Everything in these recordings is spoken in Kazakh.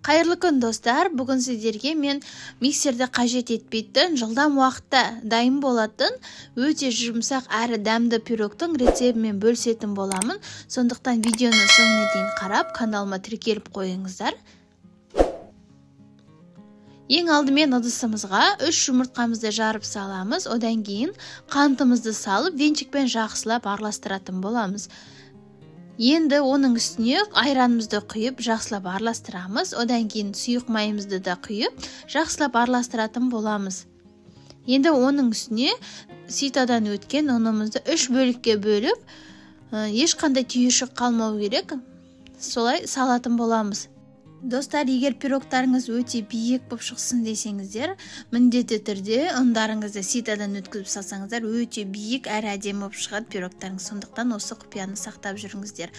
Қайырлы күн достар, бүгін сіздерге мен миксерді қажет етпейтін, жылдам уақытта дайын болатын, өте жұмсақ әрі дәмді пирогтың рецебімен бөлісетін боламын. Сондықтан видеоны соңына дейін қарап, каналыма тіркеліп қойыңыздар. Ең алдымен ыдысымызға 3 жұмыртқамызды жарып саламыз, одан кейін қантымызды салып, венчикпен жақсылап араластыратын боламыз. Енді оның үстіне айранымызды құйып, жақсылап араластырамыз. Одан кейін сұйық майымызды да құйып, жақсылап араластыратын боламыз. Енді оның үстіне ситадан өткен ұнымызды 3 бөлікке бөліп, ешқандай түйіршік қалмау керек. Солай салатын боламыз. Достар, егер пирогтарыңыз өте биік болып шықсын десеңіздер, міндетті түрде ұндарыңызды ситадан өткізіп салсаңыздар, өте биік әрі әдемі болып шығады пирогтарыңыз. Сондықтан осы құпияны сақтап жүріңіздер.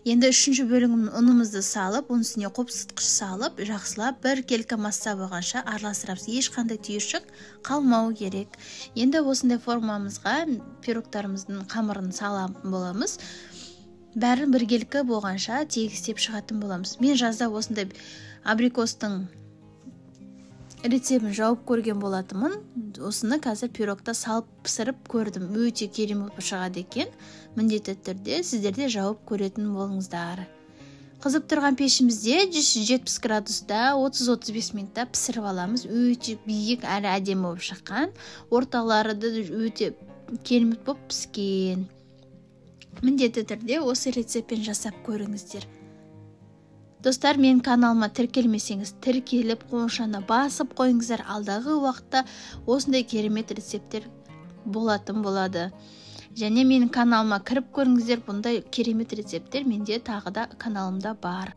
Енді 3-ші бөлігін ұнымызды салып, оның үстіне қопсытқыш салып, жақсылап бір келкі масса болғанша араластырамыз. Ешқандай түйіршік қалмау керек. Енді осындай формамызға пирогтарымыздың қамырын салатын боламыз. Бәрін біргелкі болғанша тегістеп шығатын боламыз. Мен жазда осындай абрикостың рецебін жауып көрген болатынмын. Осыны қазір пирогта салып пісіріп көрдім. Өте керемет болып шығады екен. Міндетті түрде сіздерде жауып көретін болыңыздар. Қызып тұрған пешімізде 170 градуста 30-35 минутта пісіріп аламыз. Өте биік әрі әдемі болып шыққан. Орталары да өте керемет болып піскен. Міндетті түрде осы рецеппен жасап көріңіздер. Достар, мен каналыма тіркелмесеңіз, тіркеліп қоңшаны басып қойыңыздар. Алдағы уақытта осындай керемет рецептер болатын болады. Және менің каналыма кіріп көріңіздер, бұндай керемет рецептер менде тағы да каналымда бар.